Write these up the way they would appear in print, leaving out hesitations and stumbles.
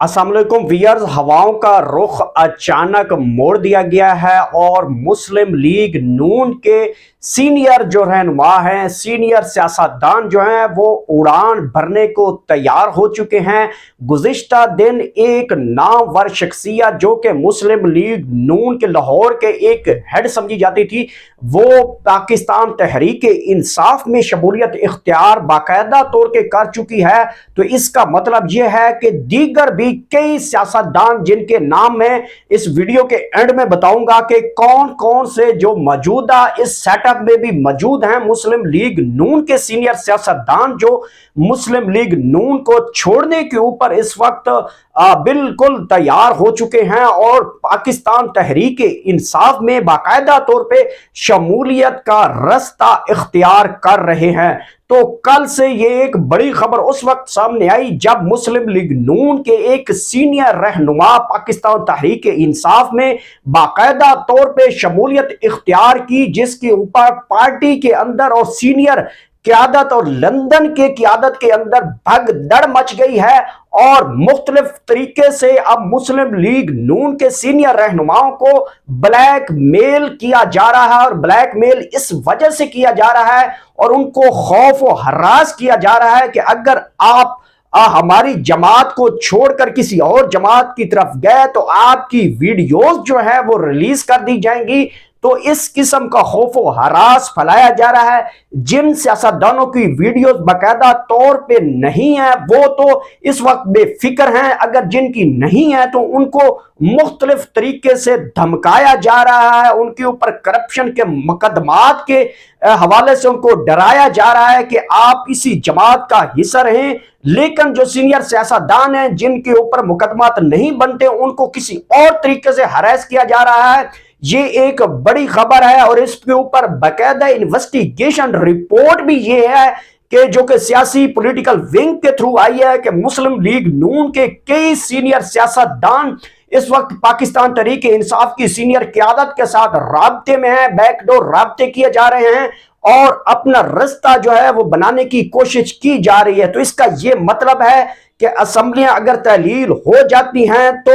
अस्सलाम वालेकुम व्यूअर्स, हवाओं का रुख अचानक मोड़ दिया गया है और मुस्लिम लीग नून के सीनियर जो रहनुमा हैं, सीनियर सियासतदान जो हैं, वो उड़ान भरने को तैयार हो चुके हैं। गुज़िश्ता दिन एक नामवर शख्सियत जो कि मुस्लिम लीग नून के लाहौर के एक हेड समझी जाती थी, वो पाकिस्तान तहरीक इंसाफ में शमूलियत इख्तियार बाकायदा तौर के कर चुकी है। तो इसका मतलब यह है कि दीगर भी कई सियासतदान जिनके नाम मैं इस वीडियो के एंड में बताऊंगा कि कौन कौन से जो मौजूदा इस सेटअप में भी मौजूद हैं, मुस्लिम लीग नून के सीनियर सियासतदान जो मुस्लिम लीग नून को छोड़ने के ऊपर इस वक्त बिल्कुल तैयार हो चुके हैं और पाकिस्तान तहरीक इंसाफ में बाकायदा तौर पे शमूलियत का रास्ता इख्तियार कर रहे हैं। तो कल से ये एक बड़ी खबर उस वक्त सामने आई जब मुस्लिम लीग नून के एक सीनियर रहनुमा पाकिस्तान तहरीक इंसाफ में बाकायदा तौर पे शमूलियत इख्तियार की, जिसके ऊपर पार्टी के अंदर और सीनियर क़यादत और लंदन के क़यादत के अंदर भगदड़ मच गई है और मुख्तलिफ तरीके से अब मुस्लिम लीग नून के सीनियर रहनुमाओं को ब्लैक मेल किया जा रहा है और ब्लैक मेल इस वजह से किया जा रहा है और उनको खौफ और हरास किया जा रहा है कि अगर आप हमारी जमात को छोड़कर किसी और जमात की तरफ गए तो आपकी वीडियोस जो है वो रिलीज कर दी जाएंगी। तो इस किस्म का खौफ व हरास फैलाया जा रहा है। जिन सियासतदानों की वीडियोस बाकायदा तौर पे नहीं है वो तो इस वक्त बेफिक्र हैं, अगर जिनकी नहीं है तो उनको मुख्तलिफ तरीके से धमकाया जा रहा है, उनके ऊपर करप्शन के मुकदमात के हवाले से उनको डराया जा रहा है कि आप इसी जमात का हिस्सा रहें। लेकिन जो सीनियर सियासतदान हैं जिनके ऊपर मुकदमात नहीं बनते उनको किसी और तरीके से हरास किया जा रहा है। ये एक बड़ी खबर है और इसके ऊपर बाकायदा इन्वेस्टिगेशन रिपोर्ट भी ये है कि जो कि सियासी पॉलिटिकल विंग के थ्रू आई है कि मुस्लिम लीग नून के कई सीनियर सियासतदान इस वक्त पाकिस्तान तहरीक इंसाफ की सीनियर क़यादत के साथ राब्ते में है, बैकडोर राब्ते किए जा रहे हैं और अपना रास्ता जो है वो बनाने की कोशिश की जा रही है। तो इसका ये मतलब है कि असम्बलियां अगर तहलील हो जाती हैं तो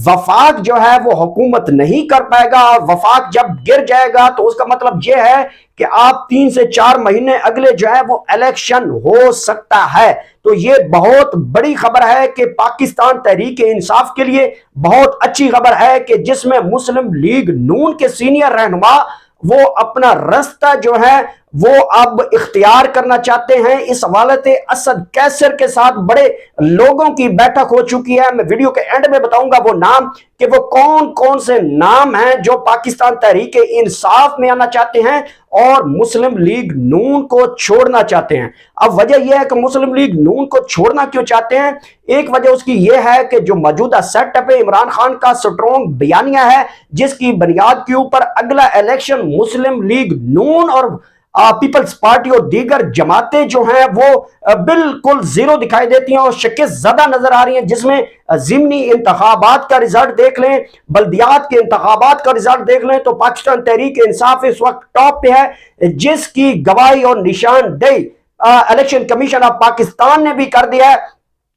वफाक जो है वो हुकूमत नहीं कर पाएगा और वफाक जब गिर जाएगा तो उसका मतलब यह है कि आप 3 से 4 महीने अगले जो है वो इलेक्शन हो सकता है। तो ये बहुत बड़ी खबर है कि पाकिस्तान तहरीक इंसाफ के लिए बहुत अच्छी खबर है कि जिसमें मुस्लिम लीग नून के सीनियर रहनुमा वो अपना रास्ता जो है वो अब इख्तियार करना चाहते हैं। इस हवाले से असद कैसर के साथ बड़े लोगों की बैठक हो चुकी है। मैं वीडियो के एंड में बताऊंगा वो नाम कि वो कौन कौन से नाम हैं जो पाकिस्तान तहरीक इंसाफ में आना चाहते हैं और मुस्लिम लीग नून को छोड़ना चाहते हैं। अब वजह यह है कि मुस्लिम लीग नून को छोड़ना क्यों चाहते हैं, एक वजह उसकी यह है कि जो मौजूदा सेटअप है इमरान खान का स्ट्रॉन्ग बयानिया है जिसकी बुनियाद के ऊपर अगला इलेक्शन मुस्लिम लीग नून और पीपल्स पार्टी और दीगर जमातें जो हैं वो बिल्कुल जीरो दिखाई देती हैं और शक्के ज्यादा नजर आ रही हैं, जिसमें ज़िमनी इंतखाबात का रिजल्ट देख लें, बल्दियात के इंतखाबात का रिजल्ट देख लें तो पाकिस्तान तहरीक इंसाफ इस वक्त टॉप पे है, जिसकी गवाही और निशानदेही इलेक्शन कमीशन ऑफ पाकिस्तान ने भी कर दिया है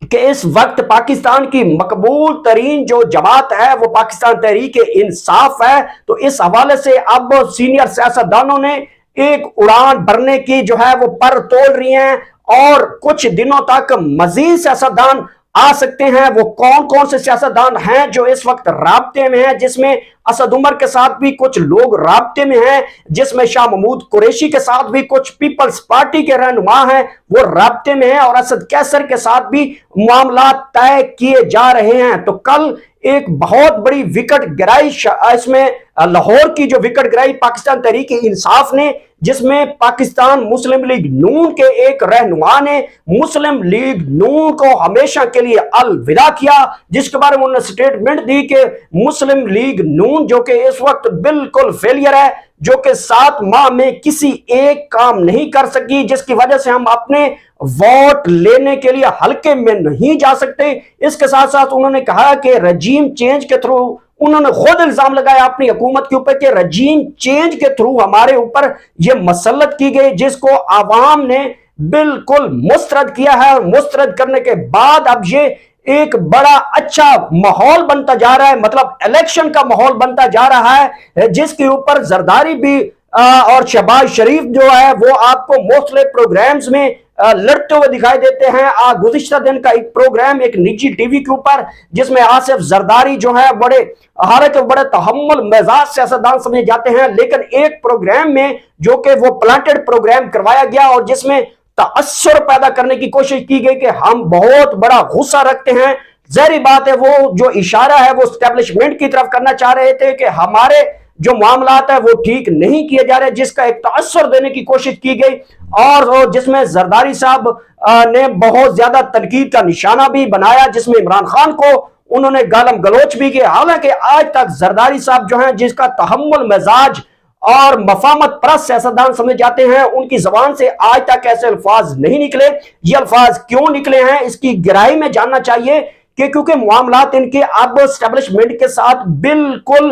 कि इस वक्त पाकिस्तान की मकबूल तरीन जो जमात है वो पाकिस्तान तहरीक इंसाफ है। तो इस हवाले से अब सीनियर सियासतदानों ने एक उड़ान भरने की जो है वो पर तोड़ रही हैं और कुछ दिनों तक मजीद सियासतदान आ सकते हैं। वो कौन कौन से सियासतदान हैं जो इस वक्त राब्ते में हैं, जिसमें असद उमर के साथ भी कुछ लोग राब्ते में हैं, जिसमें शाह महमूद कुरैशी के साथ भी कुछ पीपल्स पार्टी के रहनुमा हैं वो राब्ते में हैं और असद कैसर के साथ भी मामला तय किए जा रहे हैं। तो कल एक बहुत बड़ी विकेट गिराई इसमें लाहौर की जो विकेट गिराई पाकिस्तान तहरीक इंसाफ ने, जिसमें पाकिस्तान मुस्लिम लीग नून के एक रहनुमा ने मुस्लिम लीग नून को हमेशा के लिए अलविदा किया, जिसके बारे में उन्होंने स्टेटमेंट दी कि मुस्लिम लीग नून जो कि इस वक्त बिल्कुल फेलियर है, जो कि 7 माह में किसी एक काम नहीं कर सकी, जिसकी वजह से हम अपने वोट लेने के लिए हल्के में नहीं जा सकते। इसके साथ साथ उन्होंने कहा कि रजीम चेंज के थ्रू उन्होंने खुद इल्जाम लगाया अपनी हुकूमत के ऊपर कि रजीम चेंज के थ्रू हमारे ऊपर यह मसलत की गई, जिसको आवाम ने बिल्कुल मुस्तरद किया है और मुस्तरद करने के बाद अब ये एक बड़ा अच्छा माहौल बनता जा रहा है, मतलब इलेक्शन का माहौल बनता जा रहा है, जिसके ऊपर जरदारी भी और शहबाज शरीफ जो है वो आपको मोस्टली प्रोग्राम्स में लड़ते हुए दिखाई देते हैं। गुज़िश्ता दिन का एक प्रोग्राम एक निजी टीवी के ऊपर, जिसमें आसिफ जरदारी जो है हालांकि बड़े तहम्मुल मिजाज सियासतदान समझे जाते हैं, लेकिन एक प्रोग्राम में जो कि वो प्लांटेड प्रोग्राम करवाया गया और जिसमें तअस्सुर पैदा करने की कोशिश की गई कि हम बहुत बड़ा गुस्सा रखते हैं। ज़ाहिर बात है वो जो इशारा है वो एस्टेब्लिशमेंट की तरफ करना चाह रहे थे कि हमारे जो मामलात है वो ठीक नहीं किए जा रहे, जिसका एक तअस्सुर देने की कोशिश की गई और जिसमें जरदारी साहब ने बहुत ज्यादा तनकीद का निशाना भी बनाया, जिसमें इमरान खान को उन्होंने गालम गलोच भी किया। हालांकि आज तक जरदारी साहब जो हैं, जिसका तहम्मुल मिजाज और मफामत परस्त सियासतदान समझे जाते हैं, उनकी जबान से आज तक ऐसे अल्फाज नहीं निकले। ये अल्फाज क्यों निकले हैं, इसकी गहराई में जानना चाहिए कि क्योंकि मामलात इनके अब एस्टेब्लिशमेंट के साथ बिल्कुल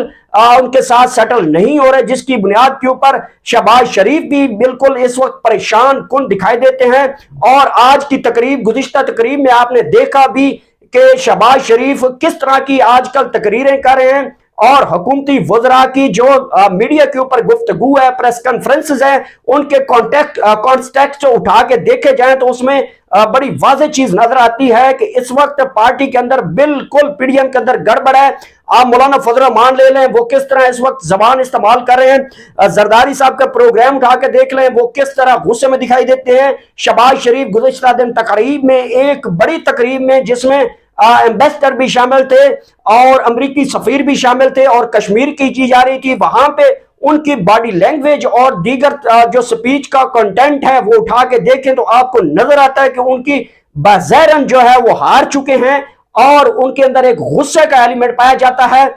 उनके साथ सेटल नहीं हो रहे, जिसकी बुनियाद के ऊपर शहबाज शरीफ भी बिल्कुल इस वक्त परेशान कुन दिखाई देते हैं। और आज की तकरीब, गुज़िश्ता तकरीब में आपने देखा भी कि शहबाज शरीफ किस तरह की आजकल तकरीरें कर रहे हैं और हुकूमती वज़रा की जो मीडिया के ऊपर गुफ्तगू है, प्रेस कॉन्फ्रेंसेस है, उनके कॉन्टेक्स्ट उठा के देखे जाएं तो उसमें बड़ी वाज़ेह चीज नजर आती है कि इस वक्त पार्टी के अंदर बिल्कुल पीडीएम के अंदर गड़बड़ है। आप मौलाना फजल रहमान ले लें, वो किस तरह इस वक्त जबान इस्तेमाल कर रहे हैं। जरदारी साहब का प्रोग्राम उठा के देख लें, वो किस तरह गुस्से में दिखाई देते हैं। शहबाज शरीफ गुज़िश्ता दिन तकरीब में, एक बड़ी तकरीब में जिसमें एम्बेसडर भी शामिल थे और अमरीकी सफीर भी शामिल थे और कश्मीर की की जा रही थी, वहां पे उनकी बॉडी लैंग्वेज और दीगर जो स्पीच का कंटेंट है वो उठा के देखें तो आपको नजर आता है कि उनकी बाज़ारन जो है वो हार चुके हैं और उनके अंदर एक गुस्से का एलिमेंट पाया जाता है।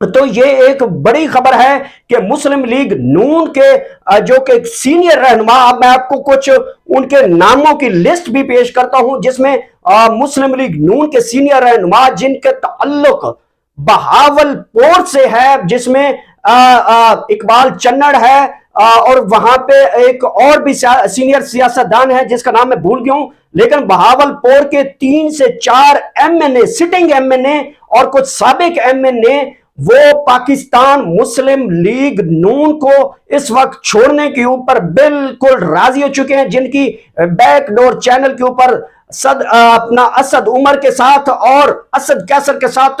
तो ये एक बड़ी खबर है कि मुस्लिम लीग नून के जो कि सीनियर रहनुमा, अब मैं आपको कुछ उनके नामों की लिस्ट भी पेश करता हूं, जिसमें मुस्लिम लीग नून के सीनियर रहनुमा जिनके ताल्लुक बहावलपुर से है, जिसमें इकबाल चन्नड़ है और वहां पे एक और भी सीनियर सियासतदान है जिसका नाम मैं भूल गया हूं, लेकिन बहावलपुर के 3 से 4 एमएनए, सिटिंग एमएनए और कुछ साबिक एमएनए वो पाकिस्तान मुस्लिम लीग नून को इस वक्त छोड़ने के ऊपर बिल्कुल राजी हो चुके हैं, जिनकी बैकडोर चैनल के ऊपर अपना असद उमर के साथ और असद कैसर के साथ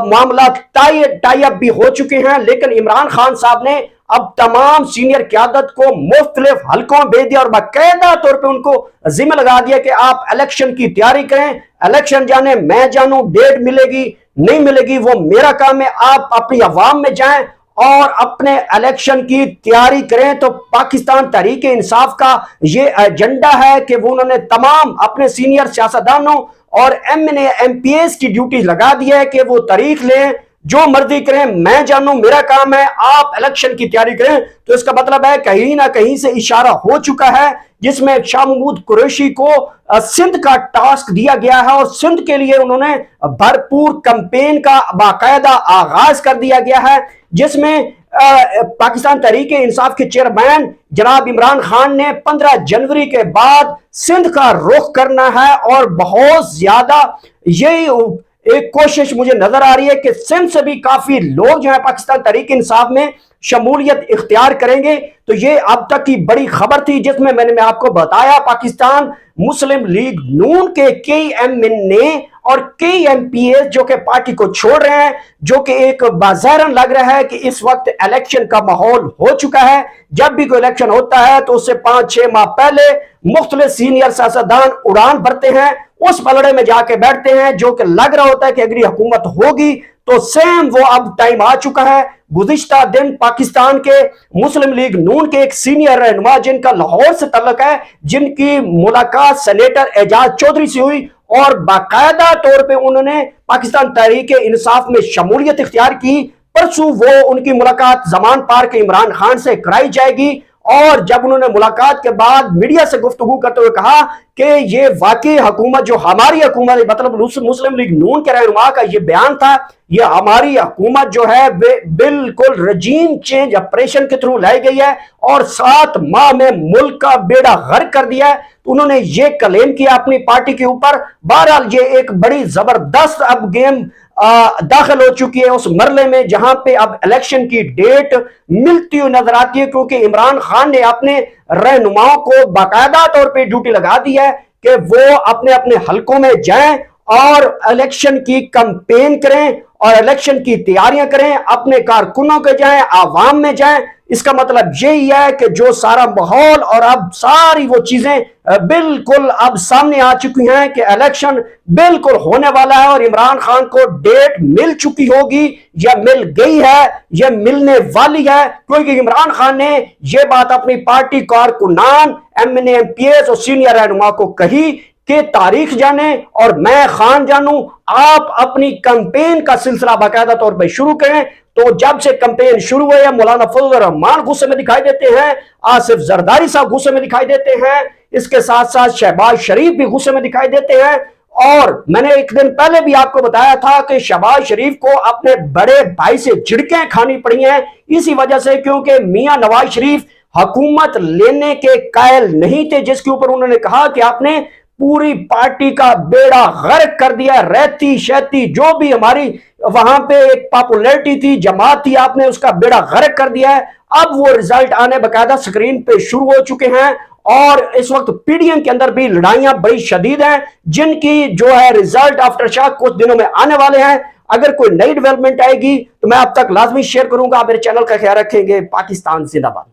मामला टाई अप भी हो चुके हैं। लेकिन इमरान खान साहब ने अब तमाम सीनियर क्यादत को मुख्तलिफ हलकों में भेज दिया और बाकायदा तौर पे उनको जिम्मे लगा दिया कि आप इलेक्शन की तैयारी करें, इलेक्शन जाने मैं जानू, डेट मिलेगी नहीं मिलेगी वो मेरा काम है, आप अपनी अवाम में जाएं और अपने इलेक्शन की तैयारी करें। तो पाकिस्तान तहरीक इंसाफ का ये एजेंडा है कि वो उन्होंने तमाम अपने सीनियर सियासतदानों और एमएनए एमपीएस की ड्यूटी लगा दी है कि वो तारीख लें, जो मर्जी करें, मैं जानू, मेरा काम है, आप इलेक्शन की तैयारी करें। तो इसका मतलब है कहीं ना कहीं से इशारा हो चुका है, जिसमें शाह महमूद कुरैशी को सिंध का टास्क दिया गया है और सिंध के लिए उन्होंने भरपूर कैंपेन का बाकायदा आगाज कर दिया गया है, जिसमें पाकिस्तान तहरीक इंसाफ के चेयरमैन जनाब इमरान खान ने 15 जनवरी के बाद सिंध का रुख करना है और बहुत ज्यादा यही एक कोशिश मुझे नजर आ रही है कि सिंध से भी काफी लोग जो है पाकिस्तान तहरीक इंसाफ में शमूलियत इख्तियार करेंगे। तो ये अब तक की बड़ी खबर थी जिसमें मैं आपको बताया पाकिस्तान मुस्लिम लीग नून के कई एमएनए और कई एमपीए जो कि पार्टी को छोड़ रहे हैं, जो कि एक बाज़ारन लग रहा है कि इस वक्त इलेक्शन का माहौल हो चुका है। जब भी कोई इलेक्शन होता है तो उससे 5-6 माह पहले मुख्तलिफ सीनियर सियासतदान उड़ान भरते हैं, उस पलड़े में जाके बैठते हैं, जो कि लग रहा होता है कि अगली हुकूमत होगी तो सेम वो अब टाइम आ चुका है। गुज़िश्ता दिन पाकिस्तान के मुस्लिम लीग नून के एक सीनियर रहनुमा जिनका लाहौर से तल्लुक है, जिनकी मुलाकात सेनेटर एजाज चौधरी से हुई और बाकायदा तौर पे उन्होंने पाकिस्तान तहरीक इंसाफ में शमूलियत इख्तियार की। परसों वो उनकी मुलाकात जमान पार्क इमरान खान से कराई जाएगी और जब उन्होंने मुलाकात के बाद मीडिया से गुफ्तगू करते हुए कहा کہ یہ واقعی حکومت جو ہماری حکومت مطلب مسلم لیگ نون کے رہنما کا یہ بیان تھا، یہ ہماری حکومت جو ہے بالکل رجیم چینج آپریشن کے تھرو لائی گئی ہے اور 7 ماہ میں ملک کا بیڑا غرق کر دیا ہے. تو انہوں نے یہ کلیم کیا اپنی پارٹی کے اوپر. بہرحال یہ ایک بڑی زبردست اب گیم داخل ہو چکی ہے اس مرحلے میں جہاں پہ اب الیکشن کی ڈیٹ ملتی ہوئی نظر آتی ہے، کیونکہ عمران خان نے اپنے رہنماؤں کو باقاعدہ طور پہ ڈیوٹی لگا دی ہے کہ وہ اپنے اپنے حلقوں میں جائیں اور الیکشن کی کمپین کریں اور الیکشن کی تیاریاں کریں، اپنے کارکنوں کے جائیں، عوام میں جائیں. اس کا مطلب یہی ہے کہ جو سارا ماحول اور اب ساری وہ چیزیں بالکل اب سامنے آ چکی ہیں کہ الیکشن بالکل ہونے والا ہے اور عمران خان کو ڈیٹ مل چکی ہوگی یا مل گئی ہے یا ملنے والی ہے، کیونکہ عمران خان نے یہ بات اپنی پارٹی کارکنان، ایم این اے، ایم پی ایس اور سینئر رہنما کو کہی کہ تاریخ جانے اور میں خان جانوں، آپ اپنی کمپین کا سلسلہ باقاعدہ طور پر شروع کریں. تو جب سے کمپین شروع ہوئی ہے، مولانا فضل الرحمان غصے میں دکھائی دیتے ہیں، آصف زرداری صاحب غصے میں دکھائی دیتے ہیں، اس کے ساتھ ساتھ شہباز شریف بھی غصے میں دکھائی دیتے ہیں. اور میں نے ایک دن پہلے بھی آپ کو بتایا تھا کہ شہباز شریف کو اپنے بڑے بھائی سے جھڑکیں کھانی پڑی ہیں اسی وجہ سے، کیونکہ میاں نواز شریف حکومت لینے کے قائل نہیں تھے، جس کے اوپر انہوں نے کہا کہ آپ نے پوری پارٹی کا بیڑا غرق کر دیا، رہتی شہتی جو بھی ہماری وہاں پہ ایک پاپولیرٹی تھی، جماعت تھی، آپ نے اس کا بیڑا غرق کر دیا ہے. اب وہ رزلٹ آنے باقاعدہ سکرین پہ شروع ہو چکے ہیں اور اس وقت پی ڈی ایم کے اندر بھی لڑائیاں بڑی شدید ہیں جن کی جو ہے رزلٹ آفٹر شاک کچھ دنوں میں آنے والے ہیں. اگر کوئی نئی ڈیولپمنٹ آئے گی تو میں اب تک لازمی شیئر کروں گا. میرے چینل کا خیال رکھیں گے. پاکستان زندہ باد.